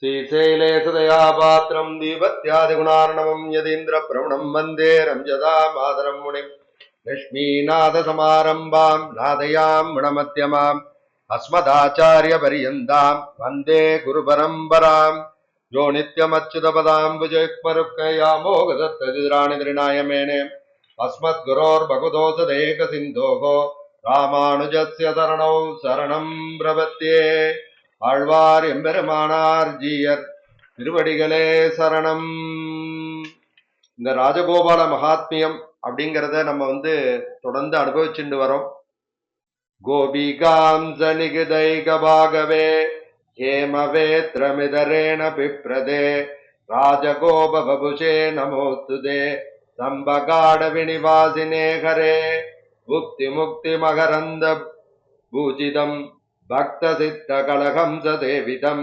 श्रीशैलेशदया पात्रं दीपत्यादिगुणार्णवं यतीन्द्रप्रवणं वन्दे रंजदा मातरं मुनिं लक्ष्मीनाथसमारम्भां नादयां गुणमध्यमाम् अस्मदाचार्यपर्यन्तां वन्दे गुरुपरम्परां यो नित्यमच्युतपदाम्बुजयुग्मरुक्मयामोगदत्तगिराणि तृणाय मेने अस्मद्गुरोर्भगवतोऽसदेकसिन्धोः रामानुजस्य शरणौ शरणं प्रपद्ये ஆழ்வார் எம்பெருமானார் ஜீயர் திருவடிகளே சரணம். இந்த ராஜகோபால மகாத்மியம் அப்படிங்கிறத நம்ம தொடர்ந்து அனுபவிச்சுட்டு வரோம். கோபிகாம்ச நிகிதைகபாகவே ஹேமவேத்ரமிதரேண பிப்ரதே ராஜகோப பபுஷே நமோத்துதே சம்பகாட விநிவாசினே ஹரே முக்தி முக்தி மகரந்த பூஜிதம் பக்த சித்த கலகம் சதேவிதம்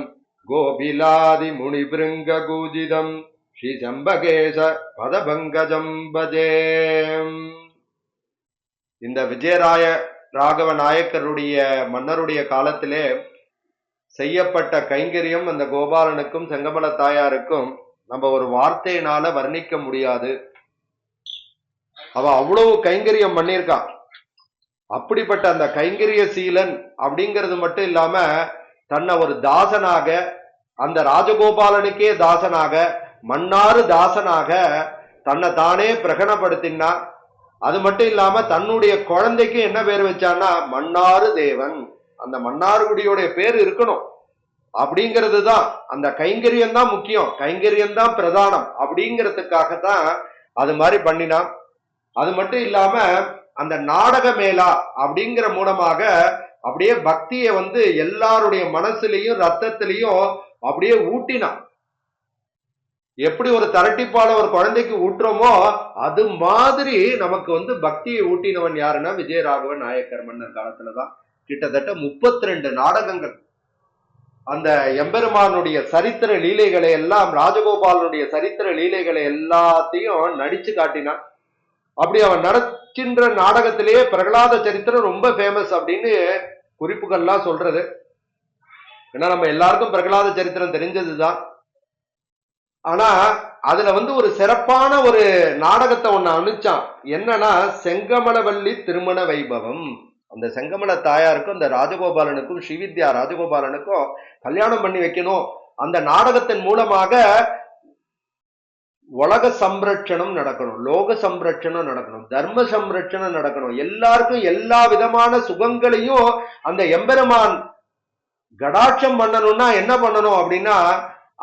கோபிலாதி முனிபிருங்க கூஜிதம் ஸ்ரீ சம்பகேச பதபங்கஜம் பஜே. இந்த விஜயராய ராகவ நாயக்கருடைய மன்னருடைய காலத்திலே செய்யப்பட்ட கைங்கரியம் அந்த கோபாலனுக்கும் செங்கமல தாயாருக்கும் நம்ம ஒரு வார்த்தையினால வர்ணிக்க முடியாது. அவ அவ்வளவு கைங்கரியம் பண்ணியிருக்கான். அப்படிப்பட்ட அந்த கைங்கரிய சீலன் அப்படிங்கிறது மட்டும் இல்லாம தன்னை ஒரு தாசனாக, அந்த ராஜகோபாலனுக்கே தாசனாக, மன்னாறு தாசனாக தன்னை தானே பிரகடனப்படுத்தினா. அது மட்டும் இல்லாம தன்னுடைய குழந்தைக்கு என்ன பேர் வச்சான்னா மன்னாறு தேவன். அந்த மன்னார்குடியோடைய பேர் இருக்கணும் அப்படிங்கிறது தான். அந்த கைங்கரியம் தான் முக்கியம், கைங்கரியம் தான் பிரதானம் அப்படிங்கிறதுக்காகத்தான் அது மாதிரி பண்ணினான். அது மட்டும் இல்லாம அந்த நாடக மேளா அப்படிங்கிற மூலமாக அப்படியே பக்தியை எல்லாருடைய மனசுலையும் ரத்தத்திலையும் அப்படியே ஊட்டினான். எப்படி ஒரு தரட்டிப்பால ஒரு குழந்தைக்கு ஊட்டுறோமோ அது மாதிரி நமக்கு பக்தியை ஊட்டினவன் யாருன்னா விஜயராகவ நாயக்கர் மன்னர் காலத்துலதான். கிட்டத்தட்ட 32 நாடகங்கள் அந்த எம்பெருமானுடைய சரித்திர லீலைகளை எல்லாம், ராஜகோபாலனுடைய சரித்திர லீலைகளை எல்லாத்தையும் நடிச்சு காட்டினான். அப்படி அவன் நடக்கின்ற நாடகத்திலேயே பிரகலாத சரித்திரம் ரொம்ப ஃபேமஸ் அப்படின்னு குறிப்புகள்லாம் சொல்றது. ஏன்னா நம்ம எல்லாருக்கும் பிரகலாத சரித்திரம் தெரிஞ்சதுதான். ஆனா அதுல ஒரு சிறப்பான ஒரு நாடகத்தை ஒண்ணு அனுச்சான். என்னன்னா செங்கமலவல்லி திருமண வைபவம். அந்த செங்கமல தாயாருக்கும் அந்த ராஜகோபாலனுக்கும், ஸ்ரீவித்யா ராஜகோபாலனுக்கும் கல்யாணம் பண்ணி வைக்கணும். அந்த நாடகத்தின் மூலமாக உலக சம்ரட்சணம் நடக்கணும், லோக சம்ரட்சணம் நடக்கணும், தர்ம சம்ரட்சணம் நடக்கணும். எல்லாருக்கும் எல்லா விதமான சுகங்களையும் அந்த எம்பெருமான் கடாட்சம் பண்ணணும்னா என்ன பண்ணணும் அப்படின்னா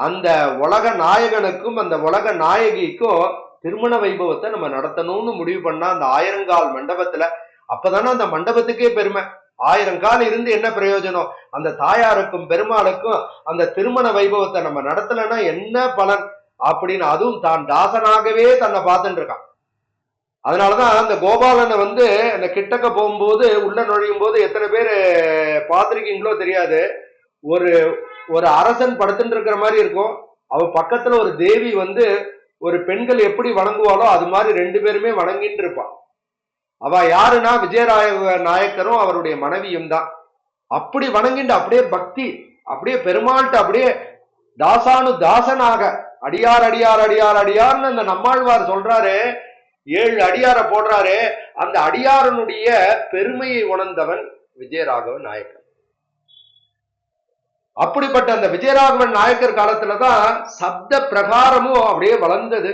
அந்த உலக நாயகனுக்கும் அந்த உலக நாயகிக்கும் திருமண வைபவத்தை நம்ம நடத்தணும்னு முடிவு பண்ணா அந்த 1000 கால் மண்டபத்துல. அப்பதானே அந்த மண்டபத்துக்கே பெருமை. 1000 கால் இருந்து என்ன பிரயோஜனம்? அந்த தாயாருக்கும் பெருமாளுக்கும் அந்த திருமண வைபவத்தை நம்ம நடத்தலைன்னா என்ன பலன் அப்படின்னு அதுவும் தான் தாசனாகவே தன்னை பார்த்துட்டு இருக்கான். அதனாலதான் அந்த கோபாலனை அந்த கிட்டக்க போகும்போது, உள்ள நுழையும் போது எத்தனை பேர் பார்த்திருக்கீங்களோ தெரியாது, ஒரு அரசன் படுத்துட்டு இருக்கிற மாதிரி இருக்கும். அவ பக்கத்துல ஒரு தேவி ஒரு பெண்கள் எப்படி வணங்குவாளோ அது மாதிரி 2 பேருமே வணங்கிட்டு இருப்பான். அவ யாருன்னா விஜயராய நாயக்கரும் அவருடைய மனைவியும் தான். அப்படி வணங்கிட்டு அப்படியே பக்தி, அப்படியே பெருமாள்கிட்ட அப்படியே தாசானு தாசனாக, அடியார் அடியார் அடியார் அடியார்னு அந்த நம்மாழ்வார் சொல்றாரு. 7 அடியார போடுறாரு. அந்த அடியாரனுடைய பெருமையை உணர்ந்தவன் விஜயராகவ நாயக்கர். அப்படிப்பட்ட அந்த விஜயராகவன் நாயக்கர் காலத்துலதான் சப்த பிரகாரமும் அப்படியே வளர்ந்தது.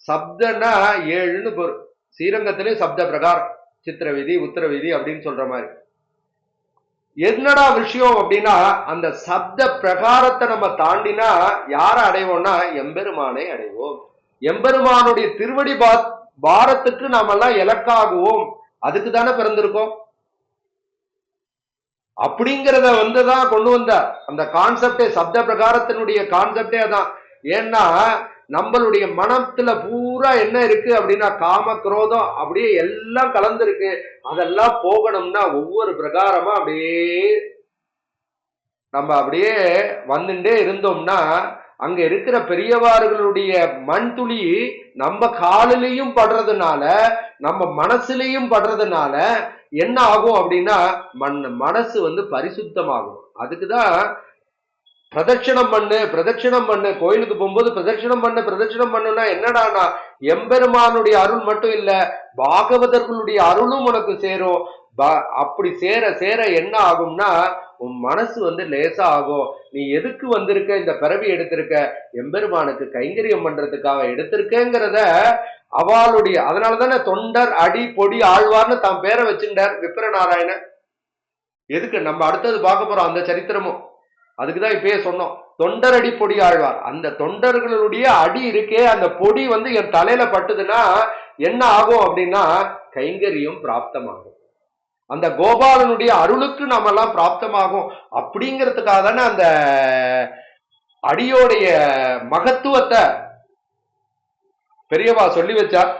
சப்தன்னா 7ன்னு பொருள். ஸ்ரீரங்கத்திலேயும் சப்த பிரகாரம், சித்திர வீதி, உத்தர வீதி அப்படின்னு சொல்ற மாதிரி. என்னடா விஷயம் அப்படின்னா அந்த சப்த பிரகாரத்தை நம்ம தாண்டினா யார அடைவோம்னா எம்பெருமானை அடைவோம். எம்பெருமானுடைய திருவடி பாரத்துக்கு நாம எல்லாம் இலக்காகுவோம். அதுக்கு தானே பிறந்திருக்கோம். அப்படிங்கிறத தான் கொண்டு வந்தார். அந்த கான்செப்டே, சப்த பிரகாரத்தினுடைய கான்செப்டே அதான். ஏன்னா நம்மளுடைய மனத்துல பூரா என்ன இருக்கு அப்படின்னா காம குரோதம் அப்படியே எல்லாம் கலந்துருக்கு. அதெல்லாம் போகணும்னா ஒவ்வொரு பிரகாரமா அப்படியே நம்ம அப்படியே வந்துட்டே இருந்தோம்னா அங்க இருக்கிற பெரியவார்களுடைய மண் துளி நம்ம காலிலையும் படுறதுனால, நம்ம மனசுலையும் படுறதுனால என்ன ஆகும் அப்படின்னா மனசு பரிசுத்தமாகும். அதுக்குதான் பிரதட்சிணம் பண்ணு பிரதட்சிணம் பண்ணு, கோயிலுக்கு போகும்போது பிரதட்சிணம் பண்ணு பிரதட்சிணம் பண்ணுனா என்னடானா எம்பெருமானுடைய அருள் மட்டும் இல்ல, பாகவதர்களுடைய அருளும் உனக்கு சேரும். அப்படி சேர சேர என்ன ஆகும்னா உன் மனசு லேசா ஆகும். நீ எதுக்கு வந்திருக்க, இந்த பிறவி எடுத்திருக்க, எம்பெருமானுக்கு கைங்கரியம் பண்றதுக்காக எடுத்திருக்கேங்கிறத அவளுடைய, அதனாலதானே தொண்டர் அடி பொடி ஆழ்வார்னு தான் பேரை வச்சுட்டார் விப்ரநாராயணன். எதுக்கு நம்ம அடுத்தது பார்க்க போறோம் அந்த சரித்திரமும். அதுக்குதான் இப்பயே சொன்னோம், தொண்டரடி பொடி ஆழ்வார். அந்த தொண்டர்களுடைய அடி இருக்கே, அந்த பொடி என் தலையில பட்டுதுன்னா என்ன ஆகும் அப்படின்னா கைங்கரியம் பிராப்தமாகும், அந்த கோபாலனுடைய அருளுக்கு நாம எல்லாம் பிராப்தமாகும். அப்படிங்கிறதுக்காக தானே அந்த அடியோடைய மகத்துவத்தை பெரியவா சொல்லி வச்சார்.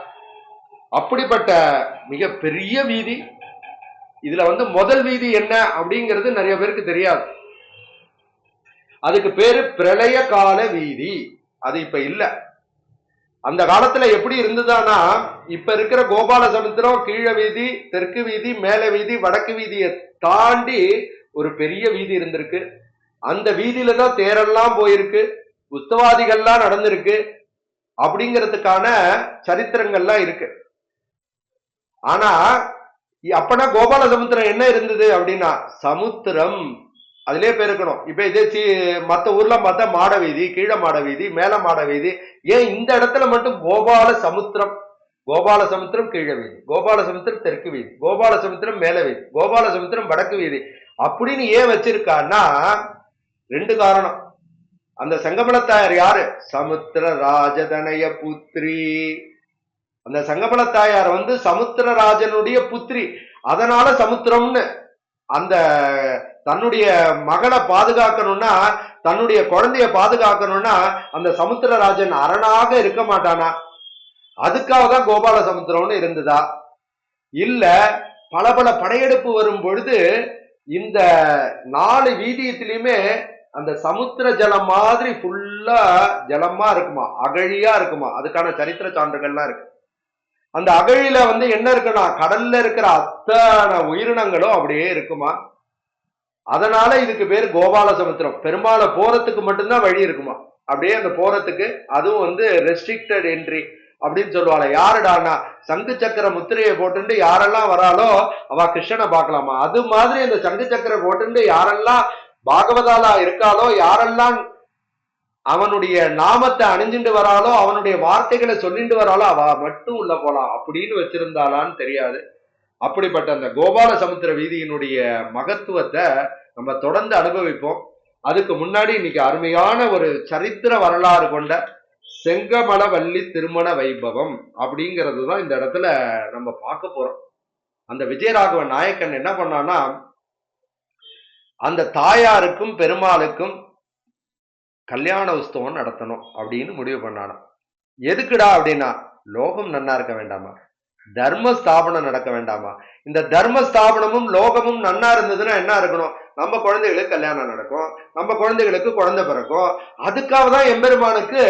அப்படிப்பட்ட மிக பெரிய வீதி. இதுல முதல் வீதி என்ன அப்படிங்கிறது நிறைய பேருக்கு தெரியாது. அதுக்கு பேரு பிரளய கால வீதி. அது இப்ப இல்ல. அந்த காலத்துல எப்படி இருந்ததுன்னா, இப்ப இருக்கிற கோபால சமுத்திரம் கீழ வீதி, தெற்கு வீதி, மேல வீதி, வடக்கு வீதியை தாண்டி ஒரு பெரிய வீதி இருந்திருக்கு. அந்த வீதியில தான் தேரெல்லாம் போயிருக்கு, உத்தவாதிகள்லாம் நடந்திருக்கு. அப்படிங்கிறதுக்கான சரித்திரங்கள்லாம் இருக்கு. ஆனா அப்பனா கோபால சமுத்திரம் என்ன இருந்தது அப்படின்னா சமுத்திரம், அதுலயே பெருக்கணும். இப்ப இதே மத்த ஊர்ல பார்த்தா மாட வீதி, கீழ மாட வீதி, மேல மாட வீதி. ஏன் இந்த இடத்துல மட்டும் கோபால சமுத்திரம், கோபால சமுத்திரம் கீழ வீதி, கோபால சமுத்திரம் தெற்கு வீதி, கோபால சமுத்திரம் மேல வீதி, கோபால சமுத்திரம் வடக்கு வீதி அப்படின்னு ஏன் வச்சிருக்கான்னா ரெண்டு காரணம். அந்த செங்கமலத்தாயார் யாரு? சமுத்திர ராஜதனய புத்திரி. அந்த செங்கமலத்தாயார் சமுத்திரராஜனுடைய புத்திரி. அதனால சமுத்திரம்னு, அந்த தன்னுடைய மகளை பாதுகாக்கணும்னா, தன்னுடைய குழந்தைய பாதுகாக்கணும்னா அந்த சமுத்திரராஜன் அரணாக இருக்க மாட்டானா? அதுக்காக தான் கோபால சமுத்திரம்னு இருந்ததா? இல்ல பல பல படையெடுப்பு வரும் பொழுது இந்த 4 வீதியத்திலயுமே அந்த சமுத்திர ஜலம் மாதிரி ஃபுல்லா ஜலமா இருக்குமா, அகழியா இருக்குமா? அதுக்கான சரித்திர சான்றுகள்லாம் இருக்கு. அந்த அகழியில என்ன இருக்குன்னா கடல்ல இருக்கிற அத்தனை உயிரினங்களும் அப்படியே இருக்குமா. அதனால இதுக்கு பேர் கோபால சமுத்திரம். பெருமாளை போறதுக்கு மட்டும்தான் வழி இருக்குமா, அப்படியே அந்த போறதுக்கு. அதுவும் ரெஸ்ட்ரிக்டட் என்ட்ரி அப்படின்னு சொல்லுவாங்க. யாருடானா சங்கு சக்கர முத்திரையை போட்டுட்டு யாரெல்லாம் வராலோ அவ கிருஷ்ணனை பார்க்கலாமா. அது மாதிரி அந்த சங்கு சக்கரை போட்டுட்டு யாரெல்லாம் பாகவதாலா இருக்காளோ, யாரெல்லாம் அவனுடைய நாமத்தை அணிஞ்சுட்டு வராளோ, அவனுடைய வார்த்தைகளை சொல்லிட்டு வராளோ அவ மட்டும் உள்ள போலாம் அப்படின்னு வச்சிருந்தாளான்னு தெரியாது. அப்படிப்பட்ட அந்த கோபால சமுத்திர வீதியினுடைய மகத்துவத்தை நம்ம தொடர்ந்து அனுபவிப்போம். அதுக்கு முன்னாடி இன்னைக்கு அருமையான ஒரு சரித்திர வரலாறு கொண்ட செங்கமலவல்லி திருமண வைபவம் அப்படிங்கிறது தான் இந்த இடத்துல நம்ம பார்க்க போறோம். அந்த விஜயராகவ நாயக்கன் என்ன பண்ணான்னா, அந்த தாயாருக்கும் பெருமாளுக்கும் கல்யாண உற்சவம் நடத்தணும் அப்படின்னு முடிவு பண்ணானா. எதுக்குடா அப்படின்னா லோகம் நன்னா இருக்க வேண்டாமா, தர்ம ஸ்தாபனம் நடக்க வேண்டாமா? இந்த தர்ம ஸ்தாபனமும் லோகமும் நன்னா இருந்ததுன்னா என்ன இருக்கணும், நம்ம குழந்தைகளுக்கு கல்யாணம் நடக்கும், நம்ம குழந்தைகளுக்கு குழந்தை பிறக்கும். அதுக்காக தான் எம்பெருமானுக்கு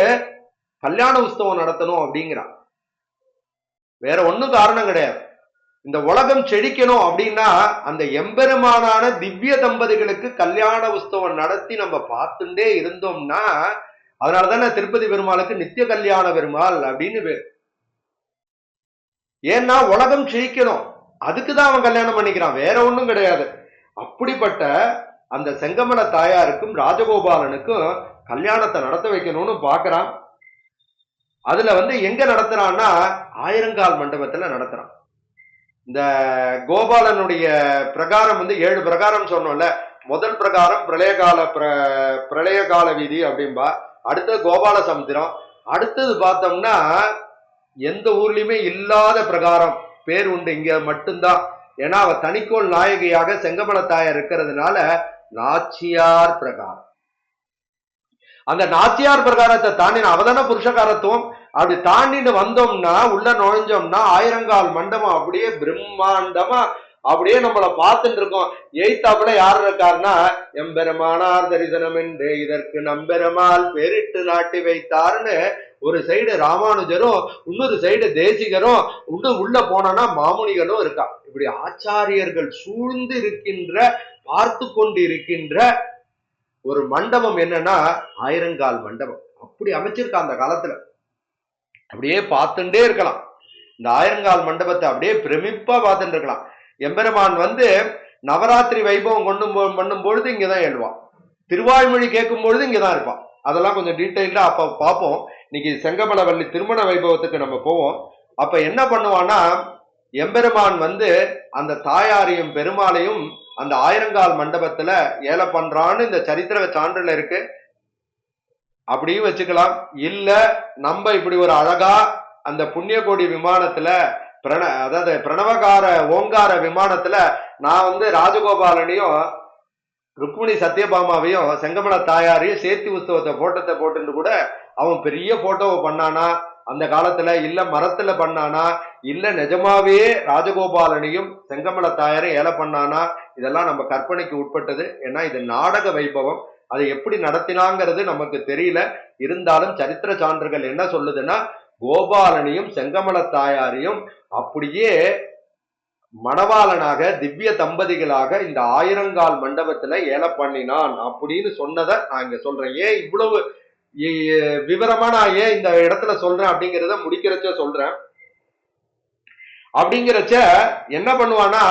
கல்யாண உற்சவம் நடத்தணும் அப்படிங்கிறான். வேற ஒன்னும் காரணம் கிடையாது. இந்த உலகம் செழிக்கணும் அப்படின்னா அந்த எம்பெருமானான திவ்ய தம்பதிகளுக்கு கல்யாண உற்சவம் நடத்தி நம்ம பார்த்துட்டே இருந்தோம்னா, அதனாலதானே திருப்பதி பெருமாளுக்கு நித்திய கல்யாண பெருமாள் அப்படின்னு பேர். ஏன்னா உலகம் செழிக்கணும், அதுக்குதான் அவன் கல்யாணம் பண்ணிக்கிறான், வேற ஒண்ணும் கிடையாது. அப்படிப்பட்ட அந்த செங்கமல தாயாருக்கும் ராஜகோபாலனுக்கும் கல்யாணத்தை நடத்த வைக்கணும்னு பாக்குறான். அதுல எங்க நடத்துறான்னா ஆயிரங்கால் மண்டபத்துல நடத்துறான். இந்த கோபாலனுடைய பிரகாரம் 7 பிரகாரம் சொன்னோம்ல. முதல் பிரகாரம் பிரளய கால வீதி அப்படின்பா. அடுத்தது கோபால சமுத்திரம். அடுத்தது பார்த்தோம்னா எந்த ஊர்லயுமே இல்லாத பிரகாரம் பேர் உண்டு, இங்க மட்டும்தான். ஏன்னா அவ தனிக்கோள் நாயகியாக செங்கமல தாயார் இருக்கிறதுனால நாச்சியார் பிரகாரம். அந்த நாச்சியார் பிரகாரத்தை தாண்டி அவதான புருஷகாரத்துவம் அப்படி தாண்டிட்டு வந்தோம்னா, உள்ள நுழைஞ்சோம்னா ஆயிரங்கால் மண்டபம் அப்படியே பிரம்மாண்டமா அப்படியே நம்மளை பார்த்துட்டு இருக்கோம். எய்த்தாப்புல யார் இருக்காருன்னா எம்பெருமானார் தரிசனம் என்று இதற்கு நம்பெருமாள் பேரிட்டு நாட்டி வைத்தார்னு ஒரு சைடு ராமானுஜரும், இன்னொரு சைடு தேசிகரும், உள்ள போனோம்னா மாமுனிகளும் இருக்கா. இப்படி ஆச்சாரியர்கள் சூழ்ந்து இருக்கின்ற, பார்த்து கொண்டு இருக்கின்ற ஒரு மண்டபம் என்னன்னா ஆயிரங்கால் மண்டபம் அப்படி அமைச்சிருக்கா அந்த காலத்துல. அப்படியே பார்த்துட்டே இருக்கலாம். இந்த ஆயிரங்கால் மண்டபத்தை அப்படியே பிரமிப்பா பார்த்துட்டு இருக்கலாம். எம்பெருமான் வந்து நவராத்திரி வைபவம் பண்ணும் பொழுது இங்கதான் எழுவான். திருவாய்மொழி கேட்கும் பொழுது இங்கதான் இருப்பான். அதெல்லாம் கொஞ்சம் டீட்டெயில்டா அப்ப பார்ப்போம். இன்னைக்கு செங்கமலவல்லி திருமண வைபவத்துக்கு நம்ம போவோம். அப்ப என்ன பண்ணுவான்னா, எம்பெருமான் வந்து அந்த தாயாரையும் பெருமாளையும் அந்த ஆயிரங்கால் மண்டபத்துல ஏல பண்றான்னு இந்த சரித்திர சான்றுல இருக்கு. அப்படியும் வச்சுக்கலாம். இல்ல நம்ம இப்படி ஒரு அழகா அந்த புண்ணியகோடி விமானத்துல அதாவது பிரணவகார ஓங்கார விமானத்துல நான் வந்து ராஜகோபாலனையும் ருக்மிணி சத்யபாமாவையும் செங்கமல தாயாரையும் சேர்த்தி உற்சவத்தை போட்டத்தை போட்டுன்னு கூட அவன் பெரிய போட்டோவை பண்ணானா அந்த காலத்துல, இல்ல மரத்துல பண்ணானா, இல்ல நிஜமாவே ராஜகோபாலனையும் செங்கமல தாயாரையும் ஏல பண்ணானா, இதெல்லாம் நம்ம கற்பனைக்கு உட்பட்டது. ஏன்னா இது நாடக வைபவம். அதை எப்படி நடத்தினாங்கிறது நமக்கு தெரியல. இருந்தாலும் சரித்திர சான்றுகள் என்ன சொல்லுதுன்னா, கோபாலனையும் செங்கமல தாயாரையும் அப்படியே மணவாளனாக திவ்ய தம்பதிகளாக இந்த ஆயிரங்கால் மண்டபத்துல ஏல பண்ணினான் அப்படின்னு சொன்னதை நான் இங்க சொல்றேன். ஏன் இவ்வளவு விவரமா நான் ஏன் இந்த இடத்துல சொல்றேன் அப்படிங்கிறத முடிக்கிறச்ச சொல்றேன். அப்படிங்கிறச்ச என்ன பண்ணுவானா,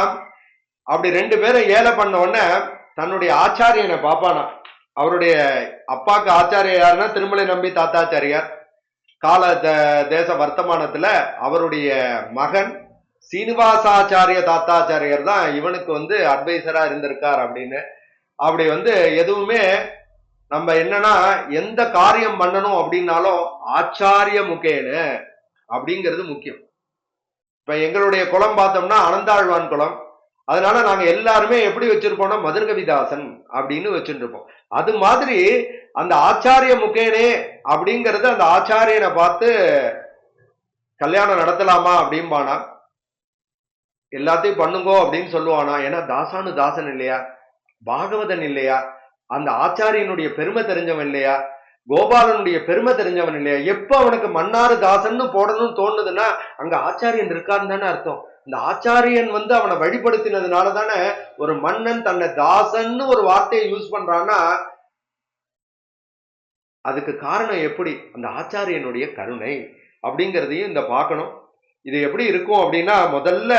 அப்படி ரெண்டு பேரும் ஏல பண்ண உடனே தன்னுடைய ஆச்சாரியனை பாப்பானா. அவருடைய அப்பாக்கு ஆச்சாரியர் யாருன்னா திருமலை நம்பி தாத்தாச்சாரியார். கால தேச வர்த்தமானத்துல அவருடைய மகன் சீனிவாசாச்சாரிய தாத்தாச்சாரியர் தான் இவனுக்கு வந்து அட்வைசரா இருந்திருக்கார் அப்படின்னு. அப்படி வந்து எதுவுமே நம்ம என்னன்னா எந்த காரியம் பண்ணணும் அப்படின்னாலும் ஆச்சாரிய முகேனு அப்படிங்கிறது முக்கியம். இப்ப எங்களுடைய குலம் பார்த்தோம்னா அனந்தாழ்வான் குலம். அதனால நாங்க எல்லாருமே எப்படி வச்சிருப்போம்னா மதுர்கவிதாசன் அப்படின்னு வச்சுட்டு இருப்போம். அது மாதிரி அந்த ஆச்சாரிய முகேனே அப்படிங்கறது அந்த ஆச்சாரியனை பார்த்து கல்யாணம் நடத்தலாமா அப்படின்பானா. எல்லாத்தையும் பண்ணுங்கோ அப்படின்னு சொல்லுவானா. ஏன்னா தாசானு தாசன் இல்லையா, பாகவதன் இல்லையா, அந்த ஆச்சாரியனுடைய பெருமை தெரிஞ்சவன் இல்லையா, கோபாலனுடைய பெருமை தெரிஞ்சவன் இல்லையா. எப்ப அவனுக்கு மன்னாரு தாசன்னு போடணும்னு தோணுதுன்னா அங்க ஆச்சாரியன் இருக்கான்னு தானே அர்த்தம். இந்த ஆச்சாரியன் வந்து அவனை வழிபடுத்தினதுனால தானே ஒரு மன்னன் தன்னை தாசன்னு ஒரு வார்த்தையை யூஸ் பண்றான்னா அதுக்கு காரணம் எப்படி, அந்த ஆச்சாரியனுடைய கருணை அப்படிங்கிறதையும் இந்த பார்க்கணும். இது எப்படி இருக்கும் அப்படின்னா, முதல்ல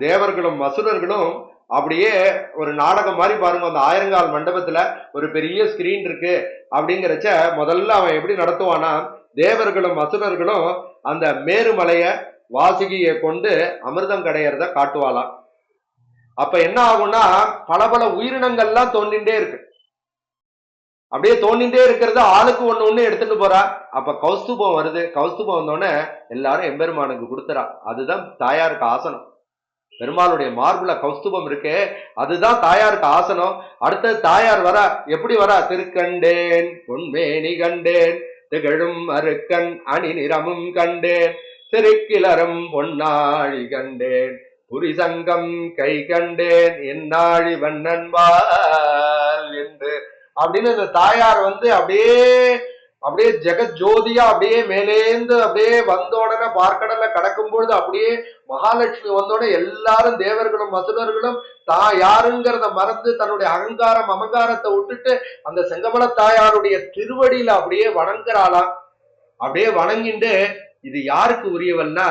தேவர்களும் அசுரர்களும் அப்படியே ஒரு நாடகம் மாதிரி பாருங்க. அந்த ஆயிரங்கால் மண்டபத்துல ஒரு பெரிய ஸ்கிரீன் இருக்கு அப்படிங்கிறச்ச முதல்ல அவன் எப்படி நடத்துவானா, தேவர்களும் அசுரர்களும் அந்த மேருமலைய வாசுகியை கொண்டு அமிர்தம் கடையறத காட்டுவாளாம். அப்ப என்ன ஆகும்னா பல பல உயிரினங்கள்லாம் தோண்டிண்டே இருக்கு. அப்படியே தோண்டிண்டே இருக்கிறது ஆளுக்கு ஒண்ணு ஒண்ணு எடுத்துட்டு போறா. அப்ப கௌஸ்துபம் வருது. கௌஸ்துபம் வந்தோடனே எல்லாரும் எம்பெருமானுக்கு கொடுத்துறா. அதுதான் தாயாருக்கு ஆசனம். பெருமாளுடைய மார்புல கௌஸ்துபம் இருக்கு, அதுதான் தாயாருக்கு ஆசனம். அடுத்தது தாயார் வரா. எப்படி வரா, திருக்கண்டேன் பொன்மேனி கண்டேன் திகழும் அருக்கன் அணி நிறமும் கண்டேன் திருக்கிளரும் பொன்னாழி கண்டேன் புரிசங்கம் கை கண்டேன் என்னாழி வண்ணன்பால் என்று அப்படின்னு இந்த தாயார் வந்து அப்படியே அப்படியே ஜெகஜோதியா அப்படியே மேலேந்து அப்படியே வந்த உடனே பார்க்கடல கடக்கும் பொழுது அப்படியே மகாலட்சுமி வந்தோடனே எல்லாரும் தேவர்களும் அசுரர்களும் தான் யாருங்கிறத மறந்து தன்னுடைய அகங்காரம் அமங்காரத்தை விட்டுட்டு அந்த செங்கமல தாயாருடைய திருவடியில அப்படியே வணங்குறாளாம். அப்படியே வணங்கிட்டு இது யாருக்கு உரியவள்னா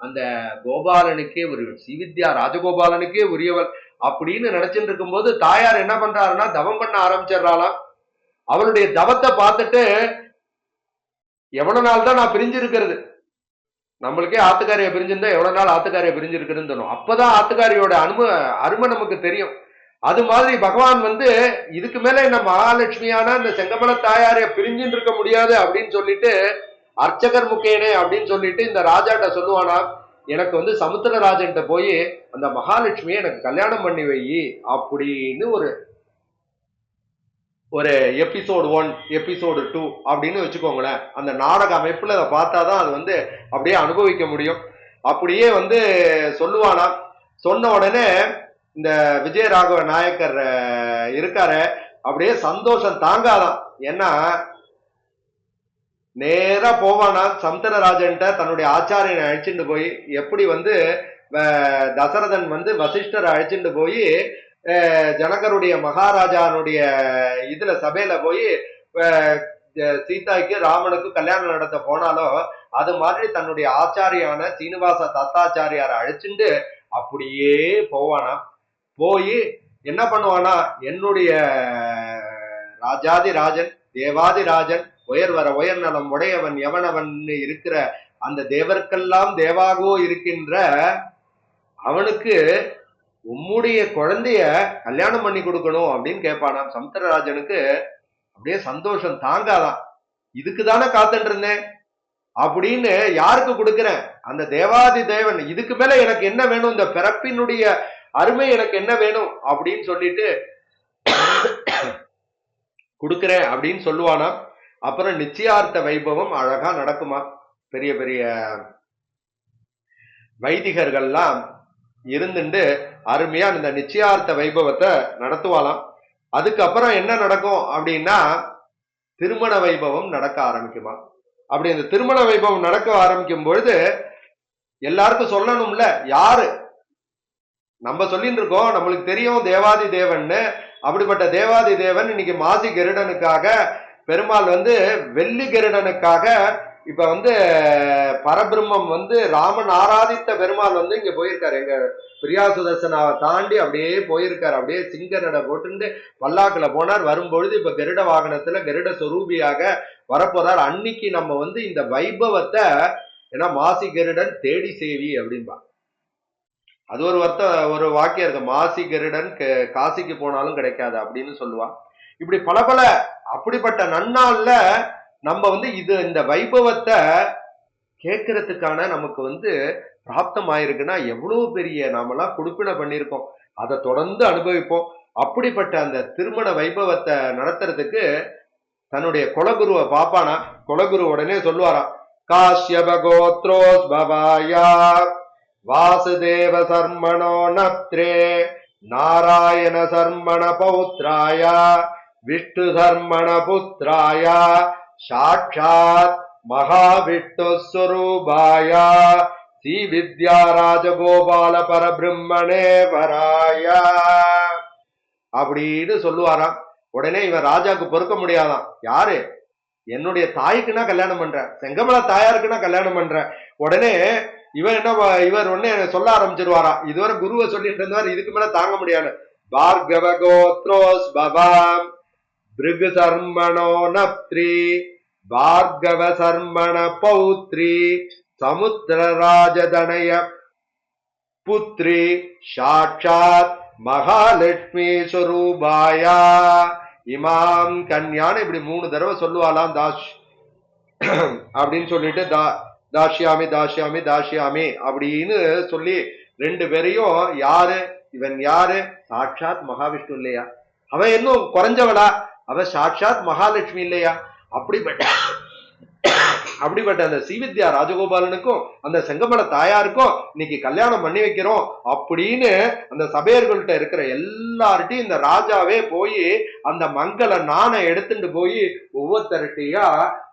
அந்த கோபாலனுக்கே உரியவள், ஸ்ரீவித்யா ராஜகோபாலனுக்கே உரியவள் அப்படின்னு நினைச்சுட்டு இருக்கும் போது தாயார் என்ன பண்றாருன்னா தவம் பண்ண ஆரம்பிச்சிடறாளாம். அவளுடைய தவத்தை பார்த்துட்டு எவ்வளவு நாள் தான் நான் பிரிஞ்சிருக்கிறது, நம்மளுக்கே ஆத்துக்காரியை பிரிஞ்சிருந்தா எவ்வளவு நாள் ஆத்துக்காரியை பிரிஞ்சிருக்குன்னு தோணும். அப்பதான் ஆத்துக்காரியோட அருமை நமக்கு தெரியும். அது மாதிரி பகவான் வந்து இதுக்கு மேல என்ன மகாலட்சுமியான இந்த செங்கமல தாயாரைய பிரிஞ்சுட்டு இருக்க முடியாது அப்படின்னு சொல்லிட்டு அர்ச்சகர் முக்கேனே அப்படின்னு சொல்லிட்டு இந்த ராஜாட்ட சொல்லுவானா, எனக்கு வந்து சமுத்திரராஜன்ட்ட போய் அந்த மகாலட்சுமியை எனக்கு கல்யாணம் பண்ணி வை அப்படின்னு ஒரு எபிசோடு 1 எபிசோடு 2 அப்படின்னு வச்சுக்கோங்களேன். அந்த நாடக அமைப்புல அதை பார்த்தாதான் அது வந்து அப்படியே அனுபவிக்க முடியும். அப்படியே வந்து சொல்லுவானா. சொன்ன உடனே இந்த விஜயராகவ நாயக்கர் இருக்காரு, அப்படியே சந்தோஷம் தாங்காதான். ஏன்னா நேரா போவானா சமுத்திரராஜன்ட்ட தன்னுடைய ஆச்சாரியனை அழைச்சிட்டு போய், எப்படி வந்து தசரதன் வந்து வசிஷ்டரை அழைச்சிட்டு போய் ஜனகருடைய மகாராஜானுடைய இதுல சபையில போய் சீதாய்க்கு ராமனுக்கு கல்யாணம் நடத்த போனாலும் அது மாதிரி தன்னுடைய ஆச்சாரியான சீனிவாச தத்தாச்சாரியார அழைச்சிட்டு அப்படியே போவானா. போய் என்ன பண்ணுவானா, என்னுடைய ராஜாதி ராஜன் தேவாதி ராஜன் உயர்வர உயர் நலம் உடையவன் எவனவன் இருக்கிற அந்த தேவர்க்கெல்லாம் தேவாகவோ இருக்கின்ற அவனுக்கு உம்முடைய குழந்தைய கல்யாணம் பண்ணி கொடுக்கணும் அப்படின்னு கேட்பானாம். சமுத்திரராஜனுக்கு அப்படியே சந்தோஷம் தாங்காதான். இதுக்கு தானே காத்துட்டு இருந்தேன் அப்படின்னு. யாருக்கு கொடுக்கிறேன்? அந்த தேவாதி தேவன். இதுக்கு மேல எனக்கு என்ன வேணும்? இந்த பிறப்பினுடைய அருமை எனக்கு என்ன வேணும் அப்படின்னு சொல்லிட்டு கொடுக்கிறேன் அப்படின்னு சொல்லுவானா. அப்புறம் நிச்சயார்த்த வைபவம் அழகா நடக்குமா. பெரிய பெரிய வைதிகர்கள்லாம் இருந்துட்டு அருமையா இந்த நிச்சயார்த்த வைபவத்தை நடத்துவாளாம். அதுக்கப்புறம் என்ன நடக்கும் அப்படின்னா திருமண வைபவம் நடக்க ஆரம்பிக்குமா. அப்படி இந்த திருமண வைபவம் நடக்க ஆரம்பிக்கும் பொழுது எல்லாருக்கும் சொல்லணும்ல, யாரு நம்ம சொல்லிட்டு இருக்கோம், நம்மளுக்கு தெரியும் தேவாதி தேவன்னு. அப்படிப்பட்ட தேவாதி தேவன் இன்னைக்கு மாசி கருடனுக்காக பெருமாள் வெள்ளி கருடனுக்காக இப்ப பரபிரம்மம் ராமன் ஆராதித்த பெருமாள் இங்க போயிருக்காரு. எங்க பிரியா சுதர்சனாவை தாண்டி அப்படியே போயிருக்காரு. அப்படியே சிங்க நட போட்டு பல்லாக்குல போனார். வரும்பொழுது இப்ப கருட வாகனத்துல கருட சொரூபியாக வரப்போறார். அன்னைக்கு நம்ம இந்த வைபவத்தை, ஏன்னா மாசி கருடன் தேடி சேவி அப்படின்பா. அது ஒரு வாக்கியம் இருக்கு, மாசி கருடன் காசிக்கு போனாலும் கிடைக்காது அப்படின்னு சொல்லுவான். இப்படி பல பல அப்படிப்பட்ட நன்னாள்ல நம்ம இந்த வைபவத்தை கேட்கறதுக்கான நமக்கு பிராப்தம் ஆயிருக்குன்னா எவ்வளவு பெரிய நாமெல்லாம் கொடுப்பின பண்ணியிருக்கோம். அதை தொடர்ந்து அனுபவிப்போம். அப்படிப்பட்ட அந்த திருமண வைபவத்தை நடத்துறதுக்கு தன்னுடைய குலகுருவை பாப்பானா. குலகுரு உடனே சொல்லுவாராம், காஷ்யப கோத்ரோஸ் பவாயா வாசுதேவ சர்மணோ நத்ரே நாராயண சர்மண பௌத்ராயா விஷ்ணு சர்மண புத்ராயா சாட்சாத் மகாவிஷ்ணு ஸ்வரூபாயா ஸ்ரீ வித்யா ராஜகோபால பரபிரம்மணே வராயா அப்படின்னு சொல்லுவாராம். உடனே இவன் ராஜாவுக்கு பொறுக்க முடியாதான். யாரு? என்னுடைய தாய்க்குன்னா கல்யாணம் பண்ற, செங்கமல தாயாருக்குன்னா கல்யாணம் பண்ற. உடனே இவர் ஒண்ணு சொல்ல ஆரம்பிச்சிருவாராம். இதுவரை குருவை சொல்லிட்டு இருந்தார், இதுக்கு மேல தாங்க முடியாது. பார்கவ கோத்ரோஸ் பவாம் பிருகு சர்மணோ நப்த்ரி பார்கவ சர்மண பௌத்ரி சமுத்திர ராஜதனய புத்ரி சாட்சாத் மகாலட்சுமி ஸ்வரூபாயா இமாம் கன்யான்னு இப்படி 3 தடவை சொல்லுவாளாம். தாஷ் அப்படின்னு சொல்லிட்டு தாஷ்யாமி தாஷ்யாமி தாஷ்யாமி அப்படின்னு சொல்லி 2 பேரையும், யாரு இவன்? யாரு? சாட்சாத் மகாவிஷ்ணு இல்லையா? அவன் இன்னும் குறைஞ்சவளா? அவன் சாட்சாத் மகாலட்சுமி இல்லையா? அப்படிப்பட்ட அந்த ஸ்ரீவித்யா ராஜகோபாலனுக்கும் அந்த செங்கமல தாயாருக்கும் இன்னைக்கு கல்யாணம் பண்ணி வைக்கிறோம் அப்படின்னு அந்த சபையர்கள்ட்ட இருக்கிற எல்லார்ட்டையும் இந்த ராஜாவே போய் அந்த மங்கள நாணை எடுத்துட்டு போய் ஒவ்வொருத்தருட்டையா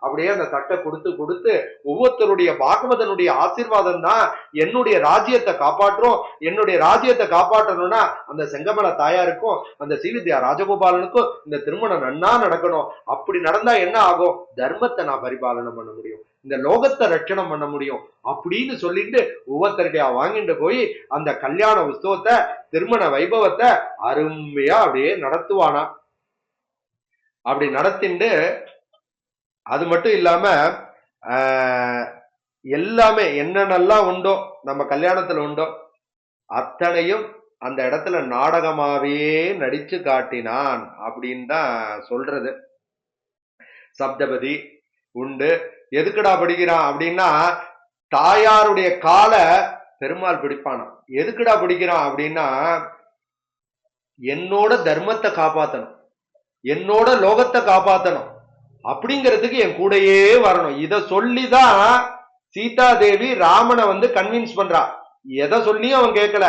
அப்படியே அந்த தட்டை கொடுத்து கொடுத்து, ஒவ்வொருத்தருடைய பாகவதனுடைய ஆசீர்வாதம் தான் என்னுடைய ராஜ்யத்தை காப்பாற்றும். என்னுடைய ராஜ்யத்தை காப்பாற்றணும்னா அந்த செங்கமல தாயாருக்கும் அந்த ஸ்ரீவித்யா ராஜகோபாலனுக்கும் இந்த திருமணம் நன்னா நடக்கணும். அப்படி நடந்தா என்ன ஆகும்? தர்மத்தை நான் பரிபாலனம் பண்ண முடியும், இந்த லோகத்தை ரட்சணம் பண்ண முடியும் அப்படின்னு சொல்லிட்டு ஒவ்வொருத்தருக்கையா வாங்கிட்டு போய் அந்த கல்யாண உற்சவத்தை, திருமண வைபவத்தை அருமையா அப்படியே நடத்துவானா. அப்படி நடத்திண்டு அது மட்டும் இல்லாம எல்லாமே என்னென்னலாம் உண்டோ நம்ம கல்யாணத்துல உண்டோ அத்தனையும் அந்த இடத்துல நாடகமாவே நடிச்சு காட்டினான் அப்படின்னு தான் சொல்றது. சப்தபதி உண்டு. எதுக்குடா பிடிக்கிறான் அப்படின்னா, தாயாருடைய காலை பெருமாள் பிடிப்பானா. எதுக்குடா பிடிக்கிறான் அப்படின்னா, என்னோட தர்மத்தை காப்பாத்தணும், என்னோட லோகத்தை காப்பாத்தணும் அப்படிங்கிறதுக்கு என் கூடையே வரணும். இத சொல்லிதான் சீதா தேவி ராமனை கன்வின்ஸ் பண்றா. எதை சொல்லியும் அவன் கேட்கல.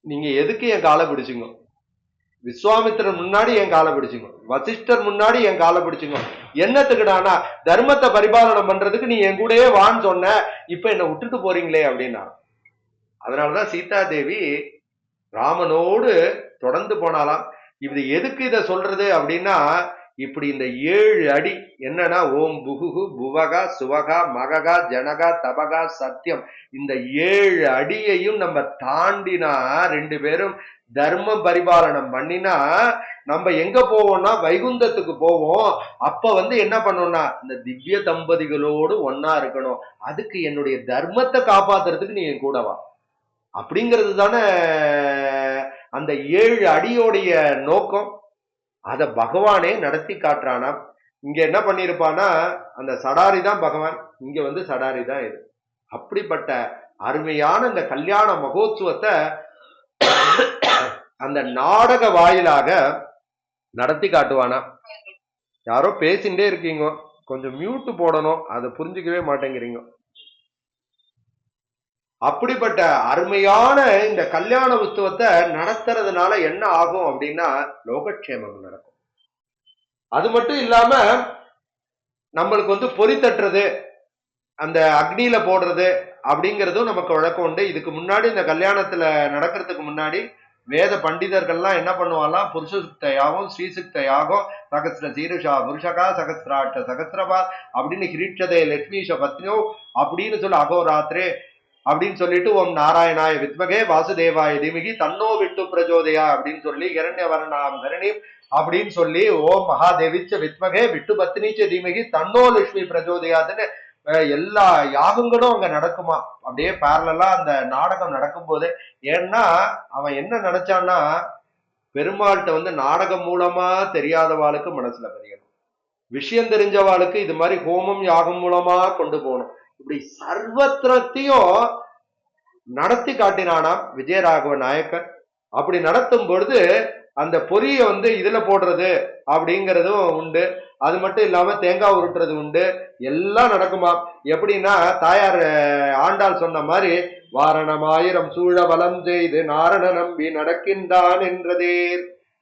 நீங்க எதுக்கு என் காலை பிடிச்சுங்க? விஸ்வாமித்திரன் முன்னாடி என் காலை பிடிச்சுங்க, வசிஷ்டர் முன்னாடி என் காலை பிடிச்சுங்க. என்னத்துக்குடானா, தர்மத்தை பரிபாலனம் பண்றதுக்கு நீ என் கூடயே வான்னு சொன்ன, இப்ப என்ன விட்டுட்டு போறீங்களே அப்படின்னா. அதனாலதான் சீதா தேவி ராமனோடு தொடர்ந்து போனாலாம். இது எதுக்கு இத சொல்றது அப்படின்னா, இப்படி இந்த 7 அடி என்னன்னா ஓம் புகுகு புவகா சுவகா மககா ஜனகா தபகா சத்தியம், இந்த 7 அடியையும் நம்ம தாண்டினா 2 பேரும் தர்ம பரிபாலனம் பண்ணினா நம்ம எங்க போவோம்னா வைகுந்தத்துக்கு போவோம். அப்ப வந்து என்ன பண்ணோம்னா இந்த திவ்ய தம்பதிகளோடு ஒன்னா இருக்கணும். அதுக்கு என்னுடைய தர்மத்தை காப்பாத்துறதுக்கு நீ என் கூட வா அப்படிங்கிறது தானே அந்த 7 அடியோடைய நோக்கம். அத பகவானே நடத்தி காட்டுறானா. இங்க என்ன பண்ணிருப்பானா, அந்த சடாரி தான் பகவான், இங்க வந்து சடாரி தான் இது. அப்படிப்பட்ட அருமையான இந்த கல்யாண மகோத்சவத்தை அந்த நாடக வாயிலாக நடத்தி காட்டுவானா. யாரோ பேசிண்டே இருக்கீங்க, கொஞ்சம் மியூட் போடணும், அதை புரிஞ்சுக்கவே மாட்டேங்கிறீங்க. அப்படிப்பட்ட அருமையான இந்த கல்யாண உற்சவத்தை நடத்துறதுனால என்ன ஆகும் அப்படின்னா லோகக்ஷேமம் நடக்கும். அது மட்டும் இல்லாம நம்மளுக்கு வந்து பொறி தட்டுறது, அந்த அக்னியில போடுறது அப்படிங்கிறதும் நமக்கு வழக்கம் உண்டு. இதுக்கு முன்னாடி இந்த கல்யாணத்துல நடக்கிறதுக்கு முன்னாடி வேத பண்டிதர்கள்லாம் என்ன பண்ணுவாங்களாம், புருஷ சுக்த யாகம், ஸ்ரீ சுக்த யாகம், சகஸ்ர சீருஷா புருஷகா சகஸ்திராட்ட சகஸ்திரபா அப்படின்னு ஹிரீட்சதே லட்சுமிஷ பத்னியோ அப்படின்னு சொல்லி அகோராத்திரே அப்படின்னு சொல்லிட்டு ஓம் நாராயணாய வித்மகே வாசுதேவாய தீமகி தன்னோ விட்டு பிரஜோதயா அப்படின்னு சொல்லி இரண்ய வர்ணாம் தரணி அப்படின்னு சொல்லி ஓம் மகாதேவிச்ச வித்மகே விட்டு பத்னிச்ச தீமகி தன்னோ லட்சுமி பிரஜோதயாதுன்னு எல்லா யாகங்களும் அங்க நடக்குமா. அப்படியே பேரலா அந்த நாடகம் நடக்கும் போது. ஏன்னா அவன் என்ன நினைச்சான்னா பெருமாள்கிட்ட வந்து நாடகம் மூலமா தெரியாதவாளுக்கு மனசுல பதியணும், விஷயம் தெரிஞ்சவாளுக்கு இது மாதிரி ஹோமம் யாகம் மூலமா கொண்டு போகணும். இப்படி சர்வத்திரத்தையும் நடத்தி காட்டினானாம் விஜயராகவ நாயக்கர். அப்படி நடத்தும் பொழுது அந்த பொரிய வந்து இதுல போடுறது அப்படிங்கிறதும் உண்டு. அது மட்டும் இல்லாம தேங்காய் உருட்டுறது உண்டு. எல்லாம் நடக்குமா. எப்படின்னா தாயார் ஆண்டாள் சொன்ன மாதிரி வாரணம் 1000 சூழ வலம் செய்து நாரண நம்பி நடக்கின்றான் என்றதே.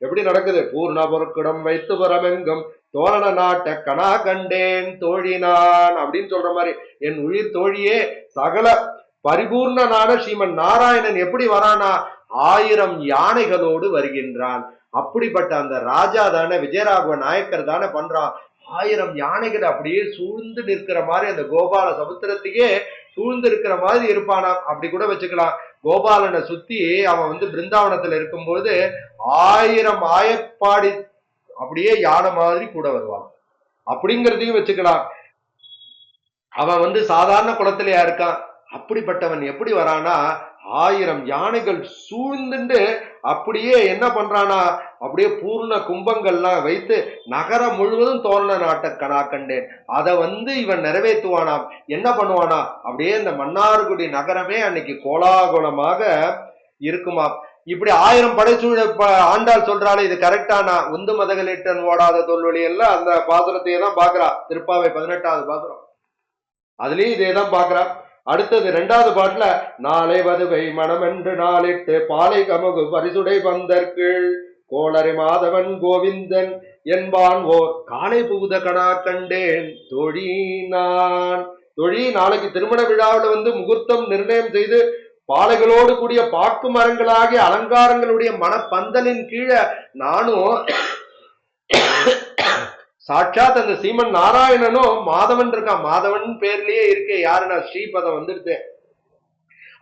எப்படி நடக்குது, பூர்ண பொருட்குடம் வைத்து புறமெங்கும் தோரண நாட்ட கனா கண்டேன் தோழினான் அப்படின்னு சொல்ற மாதிரி என் உயிர் தோழியே சகல பரிபூர்ணனான ஸ்ரீமன் நாராயணன் எப்படி வரானா 1000 யானைகளோடு வருகின்றான். அப்படிப்பட்ட அந்த ராஜா தானே விஜயராகவ நாயக்கர் தானே பண்றான். 1000 யானைகள் அப்படியே சூழ்ந்து நிற்கிற மாதிரி அந்த கோபால சமுத்திரத்தையே சூழ்ந்து இருக்கிற மாதிரி இருப்பானாம். அப்படி கூட வச்சுக்கலாம். கோபாலனை சுத்தி அவன் வந்து பிருந்தாவனத்துல இருக்கும்போது 1000 ஆயப்பாடி அப்படியே யானை மாதிரி கூட வருவான் அப்படிங்கிறதையும் வச்சுக்கலாம். அவன் வந்து சாதாரண குளத்திலேயா இருக்கான். அப்படிப்பட்டவன் எப்படி வரானா 1000 யானைகள் சூழ்ந்துண்டு அப்படியே என்ன பண்றானா அப்படியே பூர்ண கும்பங்கள்லாம் வைத்து நகரம் முழுவதும் தோரண நாட்ட கனா கண்டேன். அதை வந்து இவன் நிறைவேற்றுவானாம். என்ன பண்ணுவானா அப்படியே இந்த மன்னார்குடி நகரமே அன்னைக்கு கோலாகோலமாக இருக்குமா. இப்படி 1000 படைச்சூழ ஆண்டாள் சொல்றாள். இது கரெக்டானா உந்து மதகளிட்டன் ஓடாத தோல்வழி எல்லாம் அந்த பாசுரத்தையே தான் பாக்குறா. திருப்பாவை 18வது பாசுரம் அதுலயும் இதேதான் பாக்குறா. அடுத்தது 2வது பாட்டுல நாளை வதுவை மனமென்று நாளிட்டு பாலை கமுகு பரிசுடை பந்தற்கீழ் கோளரை மாதவன் கோவிந்தன் என்பான் ஓர் காலை புகுத கணா கண்டேன் தொழி நான். தொழி நாளைக்கு திருமண விழாவில் வந்து முகூர்த்தம் நிர்ணயம் செய்து பாலைகளோடு கூடிய பாக்கு மரங்களாகிய அலங்காரங்களுடைய மனப்பந்தலின் கீழே நானும் சாட்சாத் அந்த சீமன் நாராயணனும் மாதவன் இருக்கான். மாதவன் பேர்லயே இருக்கே யாருன்னா ஸ்ரீபதம் வந்துருது.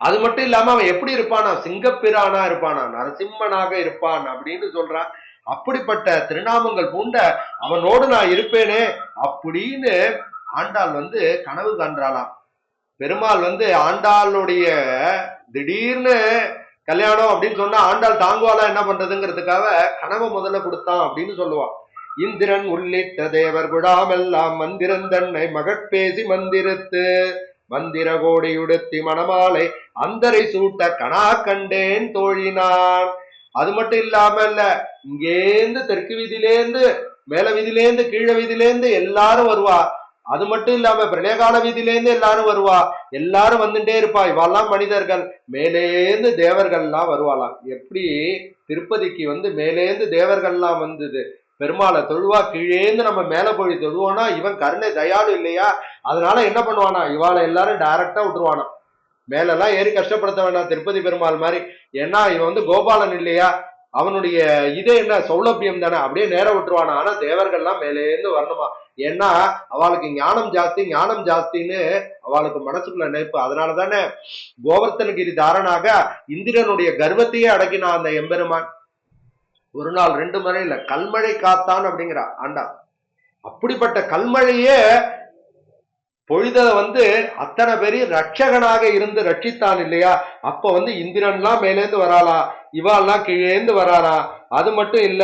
அது மட்டும் இல்லாம அவன் எப்படி இருப்பானா சிங்கப்பிரானா இருப்பானா நரசிம்மனாக இருப்பான் அப்படின்னு சொல்றான். அப்படிப்பட்ட திருநாமங்கள் பூண்ட அவனோடு நான் இருப்பேனே அப்படின்னு ஆண்டாள் வந்து கனவு காண்றாளாம். பெருமாள் வந்து ஆண்டாளுடைய திடீர்னு கல்யாணம் அப்படின்னு சொன்னா ஆண்டாள் தாங்குவாளா என்ன பண்றதுங்கிறதுக்காக கனவை முதல்ல கொடுத்தான் அப்படின்னு சொல்லுவான். இந்திரன் உள்ளிட்ட தேவர் விடாமெல்லாம் மந்திரன் தன்னை மகட்பேசி மந்திரத்து மந்திர கோடியுடுத்தி மணமாலை அந்தரை சூட்ட கனா கண்டேன் தோழினான். அது மட்டும் இல்லாம இல்ல, இங்கேந்து தெற்கு வீதியிலேந்து மேல வீதியிலேந்து கீழ வீதியிலேந்து எல்லாரும் வருவா. அது மட்டும் இல்லாம பிரளயகால வீதியிலேருந்து எல்லாரும் வருவா. எல்லாரும் வந்துட்டே இருப்பா. இவாள்லாம் மனிதர்கள், மேலேந்து தேவர்கள்லாம் வருவாளாம். எப்படி திருப்பதிக்கு வந்து மேலேந்து தேவர்கள்லாம் வந்தது பெருமாளை தொழுவா, கீழேந்து நம்ம மேல போய் தொழுவோம்னா இவன் கருணை தயாளு இல்லையா, அதனால என்ன பண்ணுவானா இவாளை எல்லாரும் டைரக்டா விட்டுருவானா. மேலெல்லாம் ஏறி கஷ்டப்படுத்த வேண்டாம் திருப்பதி பெருமாள் மாதிரி. ஏன்னா இவன் வந்து கோபாலன் இல்லையா, அவனுடைய இதே என்ன சௌலபியம் தானே, அப்படியே நேர விட்டுருவானா. ஆனா தேவர்கள்லாம் மேலேந்து வரணுமா. ஏன்னா அவளுக்கு ஞானம் ஜாஸ்தி, ஞானம் ஜாஸ்தின்னு அவளுக்கு மனசுக்குள்ள நினைப்பு. அதனால தானே கோவர்த்தனகிரி தாரனாக இந்திரனுடைய கர்வத்தையே அடக்கினான் அந்த எம்பெருமான். ஒரு நாள் 2 முறை இல்ல, கல்மழை காத்தான் அப்படிங்கிறா ஆண்டா. அப்படிப்பட்ட கல்மழையே பொழுத அத்தனை பெரிய ரட்சகனாக இருந்து ரட்சித்தான் இல்லையா. அப்ப இந்திரன்லாம் மேலேந்து வராளா, இவாள்லாம் கீழேந்து வராளா. அது மட்டும் இல்ல,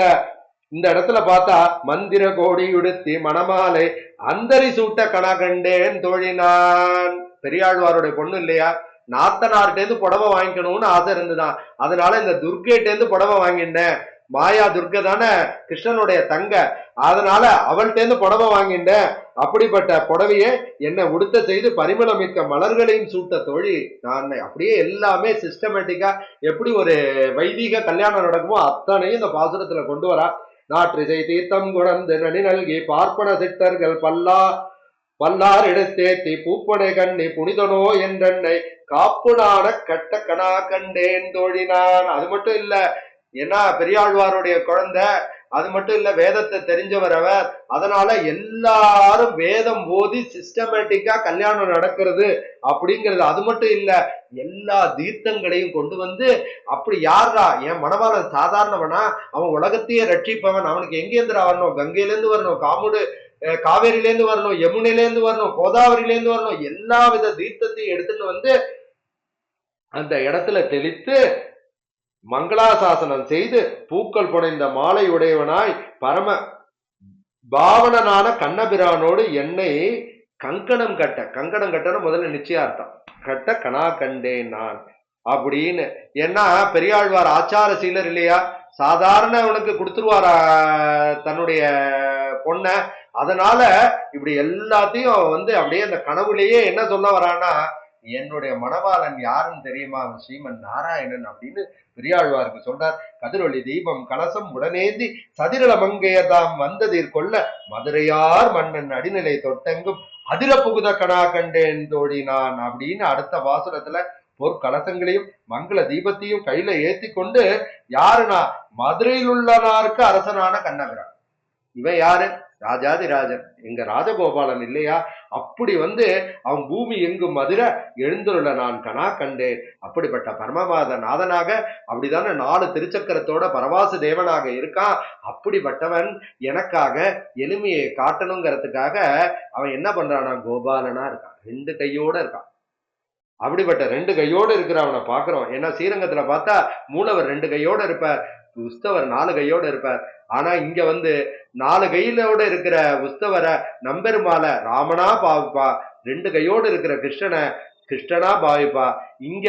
இந்த இடத்துல பார்த்தா மந்திர கோடி உடுத்தி மணமாலை அந்தரி சூட்ட கணகண்டேன் தோழினான். பெரியாழ்வாருடைய பொண்ணு இல்லையா, நாத்தனார்கிட்டேருந்து புடவை வாங்கிக்கணும்னு ஆசை இருந்துதான். அதனால இந்த துர்கைட்டேருந்து புடவை வாங்கிட்டேன். மாயா துர்கை தானே கிருஷ்ணனுடைய தங்க, அதனால அவள்கிட்டேருந்து புடவை வாங்கிட்டேன். அப்படிப்பட்ட புடவையே என்ன உடுத்த செய்து பரிமளம் மிக்க மலர்களையும் சூட்ட தோழி நான். அப்படியே எல்லாமே சிஸ்டமேட்டிக்கா எப்படி ஒரு வைதிக கல்யாணம் நடக்குமோ அத்தனையும் இந்த பாசுரத்துல கொண்டு வரா. நாற்றிசை தீர்த்தம் குணந்து நனி நல்கி பார்ப்பன சித்தர்கள் பல்லார் எடுத்தேத்தி பூப்பனை கண்ணி புனிதனோ என்றென்னை காப்புனான கட்ட கணா கண்டேன் தோழினான். அது மட்டும் இல்ல, ஏன்னா பெரியாழ்வாருடைய குழந்தை, அது மட்டும் இல்ல வேதத்தை தெரிஞ்சவர் அவர். அதனால எல்லாரும் வேதம் போதி சிஸ்டமேட்டிக்கா கல்யாணம் நடக்கிறது அப்படிங்கிறது. அது மட்டும் இல்ல, எல்லா தீர்த்தங்களையும் கொண்டு அப்படி யாரா என் மணவாளன் சாதாரணவனா, அவன் உலகத்தையே ரட்சிப்பவன். அவனுக்கு எங்கேந்திரா வரணும், கங்கையிலேருந்து வரணும், காவேரியிலேருந்து வரணும், யமுனையிலேருந்து வரணும், கோதாவரியிலேருந்து வரணும், எல்லா வித தீர்த்தத்தையும் எடுத்துட்டு அந்த இடத்துல தெளித்து மங்களாசாசனம் செய்து பூக்கள் புனைந்த மாலை உடையவனாய் பரம பாவனனான கண்ணபிரானோடு என்னை கங்கணம் கட்டணும் முதல்ல நிச்சயார்த்தம் கட்ட கணா கண்டேன் நான் அப்படின்னு. ஏன்னா பெரியாழ்வார் ஆச்சார சீலர் இல்லையா, சாதாரண அவனுக்கு கொடுத்துருவாரா தன்னுடைய பொண்ண. அதனால இப்படி எல்லாத்தையும் அப்படியே அந்த கனவுலேயே என்ன சொல்ல வரான்னா, என்னுடைய மணவாளன் யாருன்னு தெரியுமா, அவன் ஸ்ரீமன் நாராயணன் அப்படின்னு பெரியாழ்வாருக்கு சொல்றார். கதிரொளி தீபம் கலசம் உடனேந்தி சதிரல மங்கையதாம் வந்ததிர் கொள்ள மதுரையார் மன்னன் அடிநிலை தொட்டெங்கும் அதிர புகுத கணா கண்டேன் தோழினான் அப்படின்னு அடுத்த வாசனத்துல பொற்கலசங்களையும் மங்கள தீபத்தையும் கையில ஏத்தி கொண்டு யாருனா மதுரையில் உள்ளனாருக்கு அரசனான கண்ணபிரான். இவன் யாரு, ராஜாதிராஜன், எங்க ராஜகோபாலன் இல்லையா. அப்படி அவன் பூமி எங்கும் மதுர எழுந்துள்ள நான் கணா கண்டேன். அப்படிப்பட்ட பரமபாத நாதனாக அப்படிதானே 4 திருச்சக்கரத்தோட பரவாசு தேவனாக இருக்கான். அப்படிப்பட்டவன் எனக்காக எளிமையை காட்டணுங்கிறதுக்காக அவன் என்ன பண்றானா, கோபாலனா இருக்கான், 2 கையோட இருக்கான். அப்படிப்பட்ட 2 கையோடு இருக்கிற அவனை பாக்குறோம். ஏன்னா ஸ்ரீரங்கத்துல பார்த்தா மூலவர் 2 கையோட இருப்பார், உஸ்தவர் 4 கையோட இருப்பார். ஆனா இங்க 4 கையிலோட இருக்கிற உஸ்தவரை நம்பெருமாள ராமனா பாவிப்பா, 2 கையோடு இருக்கிற கிருஷ்ணனா பாவிப்பா. இங்க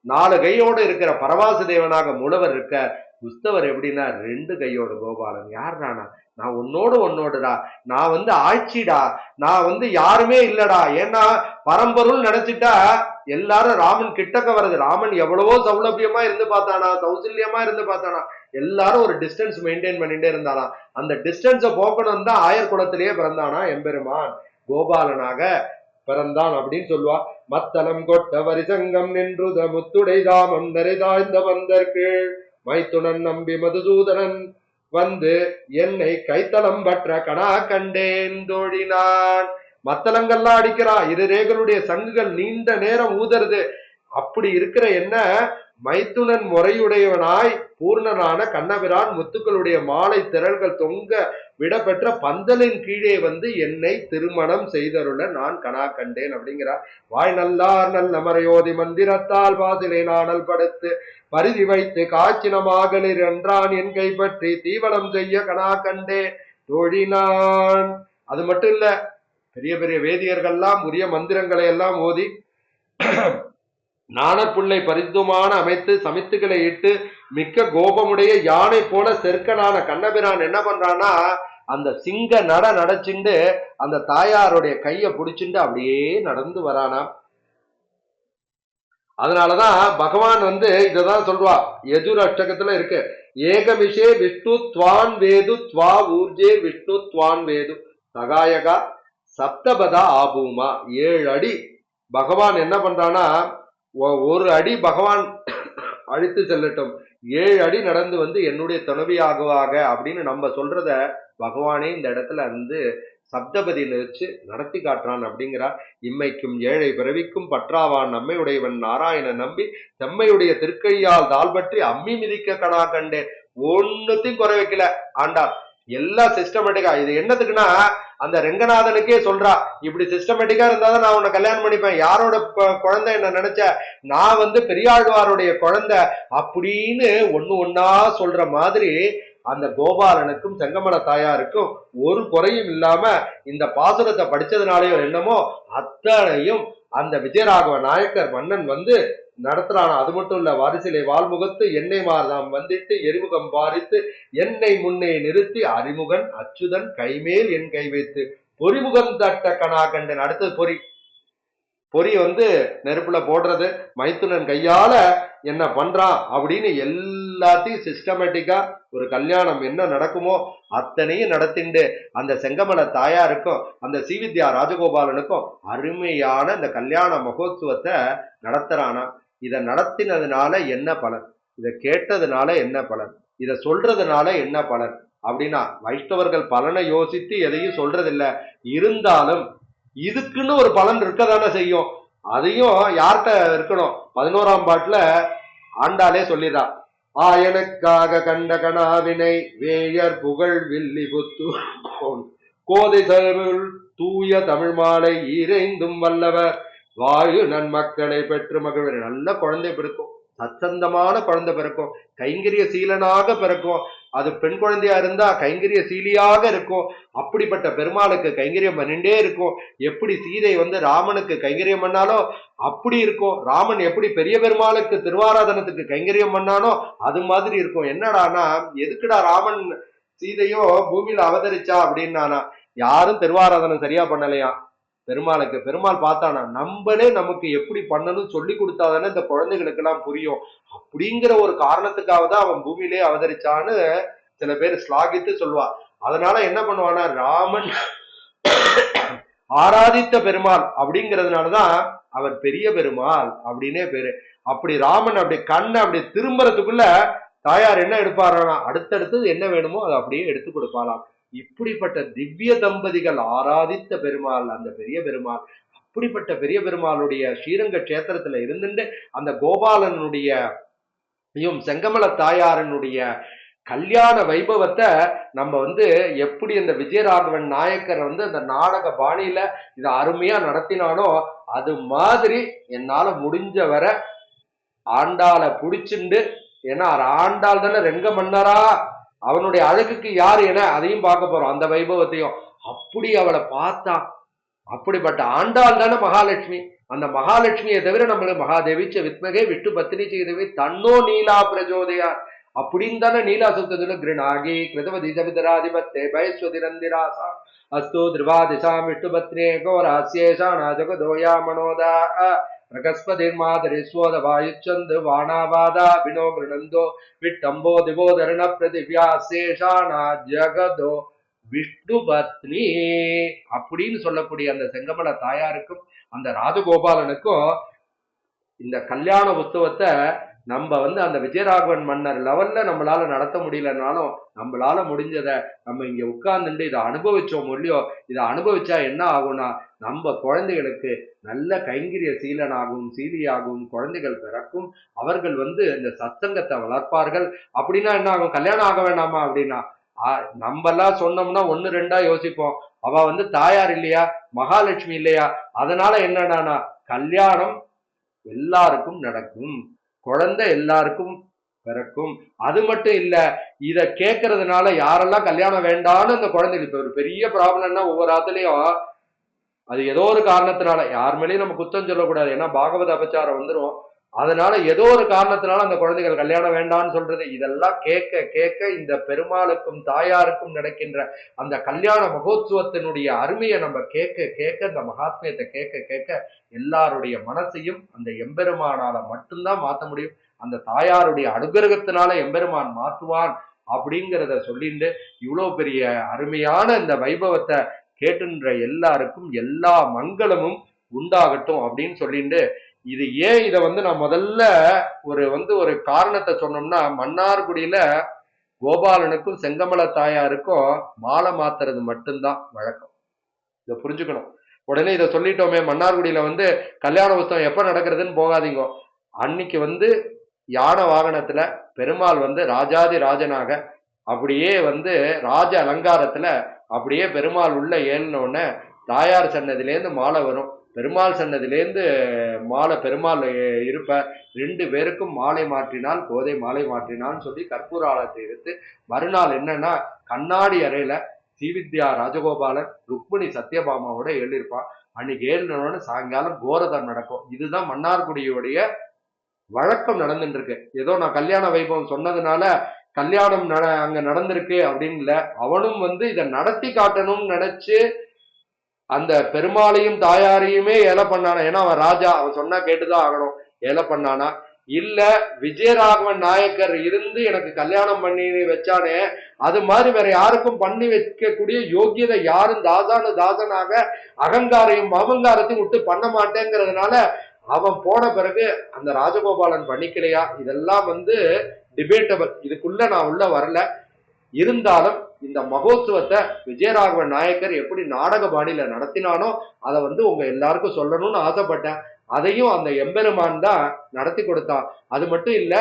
4 கையோடு இருக்கிற பரவாசு தேவனாக மூலவர் இருக்க. உஸ்தவர் எப்படின்னா 2 கையோட கோபாலன். யார் நானா, நான் உன்னோடுடா, நான் ஆட்சிடா, நான் யாருமே இல்லடா. ஏன்னா பரம்பொருள் நினைச்சிட்டா எல்லாரும் ராமன் கிட்டக்க வருது. ராமன் எவ்வளவோ சௌலபியமா இருந்து பார்த்தானா, சௌசல்யமா இருந்து பார்த்தானா, எல்லாரும் ஒரு டிஸ்டன்ஸ் மெயின்டைன் பண்ணிட்டே இருந்தானா. அந்த டிஸ்டன்ஸை போக்கணும் தான் ஆயர் குலத்திலேயே பிறந்தானா எம்பெருமான், கோபாலனாக பிறந்தான் அப்படின்னு சொல்லுவா. மத்தளம் கொட்ட வரிசங்கம் நின்றுத முத்துடை தாமம் நிறைதாய்ந்த வந்தற்கு மைத்துணன் நம்பி மதுசூதனன் என்னை கைத்தளம் பற்ற கணா கண்டேன் தோழினான். மத்தளங்கள்லாம் அடிக்கிறான், 2 ரேகளுடைய சங்குகள் நீண்ட நேரம் ஊதருது. அப்படி இருக்கிற என்ன மைத்துனன் முறையுடையவனாய் பூர்ணனான கண்ணபிரான் முத்துக்களுடைய மாலை திரள்கள் தொங்க விடப்பெற்ற பந்தலின் கீழே என்னை திருமணம் செய்தருள நான் கணா கண்டேன் அப்படிங்கிறார். வாய் நல்லார் நல்ல மறையோதி மந்திரத்தால் வாசிலை நாணல் படுத்து பரிதி வைத்து காய்ச்சினமாகலிர் என்றான் என் கைப்பற்றி தீவனம் செய்ய கணா கண்டே தோழினான். அது மட்டும் இல்ல, பெரிய பெரிய வேதியர்கள்லாம் உரிய மந்திரங்களை எல்லாம் ஓதி நாணப்புள்ளை பரிசுமான அமைத்து சமித்துகளை இட்டு மிக்க கோபமுடைய யானை போல செருக்கனான கண்ணபிரான் என்ன பண்றான்னா, அந்த சிங்க நடச்சுண்டு அந்த தாயாருடைய கைய பிடிச்சுண்டு அப்படியே நடந்து வரானா. அதனாலதான் பகவான் இததான் சொல்வா, யஜுர் அஷ்டகத்துல இருக்கு, ஏகமிஷே விஷ்ணு துவான் வேது துவா ஊர்ஜே விஷ்ணு துவான் வேது சகாயகா சப்தபதா ஆபூமா. 7 அடி பகவான் என்ன பண்றானா, 1 அடி பகவான் அழித்து செல்லட்டும், 7 அடி நடந்து வந்து என்னுடைய துணைவி ஆகுவாக அப்படின்னு நம்ம சொல்றத பகவானே இந்த இடத்துல வந்து சப்தபதியில வச்சு நடத்தி காட்டுறான் அப்படிங்கிறா. இம்மைக்கும் ஏழை பிறவிக்கும் பற்றாவான் நம்மையுடையவன் நாராயணன் நம்பி செம்மையுடைய திருக்கையால் தாள் பற்றி அம்மி மிதிக்க கணா கண்டேன். ஒன்னுத்தையும் குறை வைக்கல ஆண்டா. எல்லாம் சிஸ்டமேட்டிக்கா. இது என்னத்துக்குன்னா அந்த ரெங்கநாதனுக்கே சொல்றா, இப்படி சிஸ்டமேட்டிக்கா இருந்தாதான் நான் உன்னை கல்யாணம் பண்ணிப்பேன். யாரோட குழந்தை என்ன நினைச்ச, நான் வந்து பெரியாழ்வாருடைய குழந்தை அப்படின்னு ஒண்ணு ஒன்னா சொல்ற மாதிரி அந்த கோபாலனுக்கும் செங்கமல தாயாருக்கும் ஒரு குறையும் இல்லாம இந்த பாசுரத்தை படிச்சதுனாலயோ என்னமோ அத்தனையும் அந்த விஜயராகவ நாயக்கர் மன்னன் வந்து நடத்துறானா. அது மட்டும் இல்ல, வாரிசிலை வாழ்முகத்து எண்ணெய் மார்தாம் வந்திட்டு எரிமுகம் பாரித்து என்னை முன்னே நிறுத்தி அறிமுகன் அச்சுதன் கைமேல் என் கை வைத்து பொறிமுகம் தட்ட கணா கண்டன். அடுத்தது பொறி. பொறி வந்து நெருப்புல போடுறது, மைத்துனன் கையால என்ன பண்றான் அப்படின்னு எல்லாத்தையும் சிஸ்டமேட்டிக்கா ஒரு கல்யாணம் என்ன நடக்குமோ அத்தனையும் நடத்திண்டு அந்த செங்கமல தாயாருக்கும் அந்த ஸ்ரீவித்யா ராஜகோபாலனுக்கும் அருமையான இந்த கல்யாண மகோத்சவத்தை நடத்துறானா. இதை நடத்தினதுனால என்ன பலன், இதை கேட்டதுனால என்ன பலன், இதை சொல்றதுனால என்ன பலன் அப்படின்னா, வைஷ்ணவர்கள் பலனை யோசித்து எதையும் சொல்றதில்ல. இருந்தாலும் இதுக்குன்னு ஒரு பலன் இருக்கதானே செய்யும். அதையும் யார்கிட்ட இருக்கணும், 11ஆம் பாட்டுல ஆண்டாலே சொல்லிடுறா. ஆயனுக்காக கண்ட கனாவினை வேயர் புகழ் வில்லி புத்து கோதை தூய தமிழ் மாலை ஈரைந்தும் வல்லவர் வாயு நன்மக்களை பெற்று மகிழ்வர். நல்ல குழந்தை பிறக்கும், சச்சந்தமான குழந்தை பிறக்கும், கைங்கரிய சீலனாக பிறக்கும். அது பெண் குழந்தையா இருந்தா கைங்கரிய சீலியாக இருக்கும். அப்படிப்பட்ட பெருமாளுக்கு கைங்கரியம் பண்ணிட்டே இருக்கும். எப்படி சீதை வந்து ராமனுக்கு கைங்கரியம் பண்ணாலோ அப்படி இருக்கும். ராமன் எப்படி பெரிய பெருமாளுக்கு திருவாராதனத்துக்கு கைங்கரியம் பண்ணானோ அது மாதிரி இருக்கும். என்னடானா, எதுக்குடா ராமன் சீதையோ பூமியில அவதரிச்சா அப்படின்னானா, யாரும் திருவாராதனம் சரியா பண்ணலையா பெருமாளுக்கு. பெருமாள் பார்த்தானா, நம்மளே நமக்கு எப்படி பண்ணணும் சொல்லி கொடுத்தாதானே இந்த குழந்தைகளுக்கு எல்லாம் புரியும். அப்படிங்கிற ஒரு காரணத்துக்காக தான் அவன் பூமியிலே அவதரிச்சான்னு சில பேர் ஸ்லாகித்து சொல்லுவா. அதனால என்ன பண்ணுவானா, ராமன் ஆராதித்த பெருமாள் அப்படிங்கிறதுனாலதான் அவர் பெரிய பெருமாள் அப்படின்னே பேரு. அப்படி ராமன் அப்படி கண்ணை அப்படி திரும்புறதுக்குள்ள தாயார் என்ன எடுப்பாரானா, அடுத்தடுத்து என்ன வேணுமோ அதை அப்படியே எடுத்து கொடுப்பாளாம். இப்படிப்பட்ட திவ்ய தம்பதிகள் ஆராதித்த பெருமாள் அந்த பெரிய பெருமாள். அப்படிப்பட்ட பெரிய பெருமாளுடைய ஸ்ரீரங்க கஷேத்திரத்துல இருந்துட்டு அந்த கோபாலனுடைய செங்கமல தாயாரனுடைய கல்யாண வைபவத்தை நம்ம வந்து எப்படி இந்த விஜயராகவன் நாயக்கர் வந்து அந்த நாடக பாணியில இதை அருமையா நடத்தினானோ அது மாதிரி என்னால முடிஞ்ச வர ஆண்டாளை புடிச்சுண்டு, ஏன்னா ஆண்டாள் தானே ரெங்க மன்னரா, அவனுடைய அழகுக்கு யாரு என அதையும் பார்க்க போறோம் அந்த வைபவத்தையும். அப்படி அவளை பார்த்தா, அப்படிப்பட்ட ஆண்டாள் தானே மகாலட்சுமி. அந்த மகாலட்சுமியை தவிர நம்மளுக்கு மகாதேவிச்ச வித்மகே விஷ்ணு பத்தினி செய்தவி தன்னோ நீலா பிரஜோதயா அப்படின்னு தானே நீலா சுத்ததுல கிருணாகி கிருதவதி சவிதராதிபத்தே பயஸ்வதி நந்திராசா அஸ்து திரிவாதிசாம் விஷ்ணு பத்னே கோராசியேஷானா ஜகதோயா மனோதா பிரகஸ்பதிர்மாதரி ஸ்வோத வாயுச்சந்து வானாவாதா வினோ கிருணந்தோ விட்டம்போ திவோதரண பிரதிவ்யா சேஷானா ஜகதோ விஷ்ணு பத்னி அப்படின்னு சொல்லக்கூடிய அந்த செங்கமல தாயாருக்கும் அந்த ராஜகோபாலனுக்கும் இந்த கல்யாண உற்சவத்தை நம்ம வந்து அந்த விஜயராகவன் மன்னர் லெவல்ல நம்மளால நடத்த முடியலனாலும் நம்மளால முடிஞ்சதை நம்ம இங்க உட்கார்ந்துட்டு இதை அனுபவிச்சோம் இல்லையோ, இதை அனுபவிச்சா என்ன ஆகும்னா, நம்ம குழந்தைகளுக்கு நல்ல கைங்கரிய சீலனாகவும் சீலியாகவும் குழந்தைகள் பிறக்கும். அவர்கள் வந்து இந்த சத்சங்கத்தை வளர்ப்பார்கள். அப்படின்னா என்ன ஆகும், கல்யாணம் ஆக வேண்டாமா அப்படின்னா, நம்ம எல்லாம் சொன்னோம்னா ஒன்னு ரெண்டா யோசிப்போம். அவ வந்து தாயார் இல்லையா, மகாலட்சுமி இல்லையா, அதனால என்னடானா கல்யாணம் எல்லாருக்கும் நடக்கும், குழந்தை எல்லாருக்கும் பிறக்கும். அது மட்டும் இல்ல, இத கேட்கறதுனால யாரெல்லாம் கல்யாணம் வேண்டான்னு அந்த குழந்தைகள், இப்ப ஒரு பெரிய ப்ராப்ளம்னா ஒவ்வொரு ஆத்துலயும் அது ஏதோ ஒரு காரணத்தினால, யார் மேலேயும் நம்ம குத்தம் சொல்லக்கூடாது, ஏன்னா பாகவத அபச்சாரம் வந்துடும். அதனால ஏதோ ஒரு காரணத்தினால அந்த குழந்தைகள் கல்யாணம் வேண்டாம்னு சொல்றது, இதெல்லாம் கேட்க கேட்க இந்த பெருமாளுக்கும் தாயாருக்கும் நடக்கின்ற அந்த கல்யாண மகோத்சவத்தினுடைய அருமையை நம்ம கேட்க கேட்க, இந்த மகாத்மியத்தை கேட்க கேட்க எல்லாருடைய மனசையும் அந்த எம்பெருமானால மட்டும்தான் மாற்ற முடியும். அந்த தாயாருடைய அனுகிரகத்தினால எம்பெருமான் மாற்றுவான் அப்படிங்கிறத சொல்லிட்டு, இவ்வளவு பெரிய அருமையான இந்த வைபவத்தை கேட்டுன்ற எல்லாருக்கும் எல்லா மங்களமும் உண்டாகட்டும் அப்படின்னு சொல்லிட்டு இது ஏன் இதை நான் முதல்ல ஒரு காரணத்தை சொன்னோம்னா, மன்னார்குடியில கோபாலனுக்கும் செங்கமல தாயாருக்கும் மாலை மாத்துறது மட்டும்தான் வழக்கம். இதை புரிஞ்சுக்கணும். உடனே இதை சொல்லிட்டோமே, மன்னார்குடியில கல்யாண உற்சவம் எப்ப நடக்கிறதுன்னு போகாதீங்க. அன்னைக்கு யானை வாகனத்துல பெருமாள் ராஜாதி ராஜனாக அப்படியே ராஜ அலங்காரத்துல அப்படியே பெருமாள் உள்ள ஏறினோடனே தாயார் சன்னதிலேருந்து மாலை வரும். பெருமாள் சன்னதிலேருந்து மாலை பெருமாள் இருப்ப 2 பேருக்கும் மாலை மாற்றினால் கோதை மாலை மாற்றினான்னு சொல்லி கற்பூர ஆலத்தை எடுத்து மறுநாள் என்னன்னா கண்ணாடி அறையில ஸ்ரீவித்யா ராஜகோபாலன் ருக்மிணி சத்யபாமாவோட எழுதியிருப்பான். அன்னைக்கு ஏறினோன்னு சாயங்காலம் கோரதம் நடக்கும். இதுதான் மன்னார்குடியுடைய வழக்கம் நடந்துட்டு இருக்கு. ஏதோ நான் கல்யாண வைபவம் சொன்னதுனால கல்யாணம் அங்க நடந்திருக்கு அப்படின்னு இல்ல. அவனும் இதை நடத்தி காட்டணும்னு நினைச்சு அந்த பெருமாளையும் தாயாரையுமே ஏல பண்ணானா. ஏன்னா அவன் ராஜா, அவன் சொன்னா கேட்டுதான் ஆகணும். ஏல பண்ணானா இல்ல விஜயராகவன் நாயக்கர் இருந்து எனக்கு கல்யாணம் பண்ணி வச்சானே அது மாதிரி வேற யாருக்கும் பண்ணி வைக்கக்கூடிய யோகியதை யாரும் தாசனாக அகங்காரையும் அகங்காரத்தையும் விட்டு பண்ண மாட்டேங்கிறதுனால அவன் போன பிறகு அந்த ராஜகோபாலன் பண்ணிக்கலையா, இதெல்லாம் டிபேட்டபிள். இதுக்குள்ள நான் உள்ள வரல. இருந்தாலும் இந்த மகோத்சவத்தை விஜயராகவன் நாயக்கர் எப்படி நாடக பாணியில நடத்தினானோ அதை உங்க எல்லாருக்கும் சொல்லணும்னு ஆசைப்பட்டேன். அதையும் அந்த எம்பெருமான் தான் நடத்தி கொடுத்தான். அது மட்டும் இல்ல,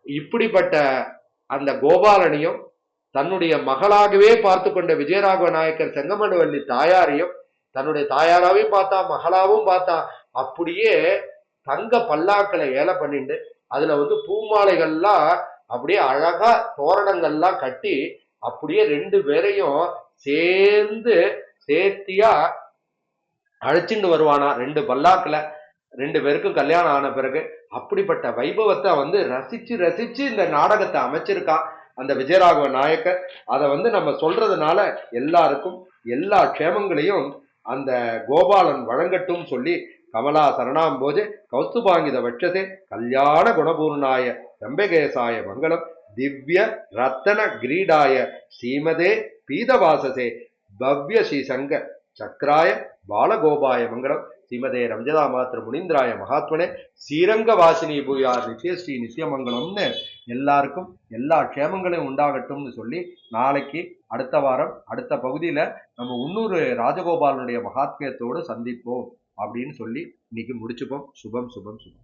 இப்படிப்பட்ட அந்த கோபாலனையும் தன்னுடைய மகளாகவே பார்த்து கொண்ட விஜயராகவ நாயக்கர் செங்கமண்டவல்லி தாயாரையும் தன்னுடைய தாயாராவையும் பார்த்தா, மகளாவும் பார்த்தா. அப்படியே தங்க பல்லாக்களை ஏல பண்ணிட்டு அதுல பூமாலைகள்லாம் அப்படியே அழகா தோரணங்கள்லாம் கட்டி அப்படியே 2 பேரையும் சேர்ந்து சேர்த்தியா அழைச்சிட்டு வருவானா 2 பல்லாக்குல. 2 பேருக்கும் கல்யாணம் ஆன பிறகு அப்படிப்பட்ட வைபவத்தை ரசிச்சு ரசிச்சு இந்த நாடகத்தை அமைச்சிருக்கான் அந்த விஜயராகவ நாயக்கர். அதை நம்ம சொல்றதுனால எல்லாருக்கும் எல்லா க்ஷேமங்களையும் அந்த கோபாலன் வழங்கட்டும் சொல்லி கமலா சரணாம்போஜே கௌஸ்துபாங்கித வட்சசே கல்யாண குணபூர்ணாய ரம்பகேசாய மங்களம் திவ்ய ரத்தன கிரீடாய ஸ்ரீமதே பீதவாசசே பவ்ய ஸ்ரீசங்க சக்கராய பாலகோபாய மங்களம் ஸ்ரீமதே ரம்ஜதா மாத்திர முனீந்திராய மகாத்மனே ஸ்ரீரங்க வாசினி பூயார் நித்யஸ்ரீ நித்யமங்கலம்னு எல்லாருக்கும் எல்லா க்ஷேமங்களையும் உண்டாகட்டும்னு சொல்லி நாளைக்கு அடுத்த வாரம் அடுத்த பகுதியில நம்ம இன்னொரு ராஜகோபாலனுடைய மகாத்மியத்தோடு சந்திப்போம் அப்படின்னு சொல்லி இன்னைக்கு முடிச்சுப்போம். சுபம் சுபம் சுபம்.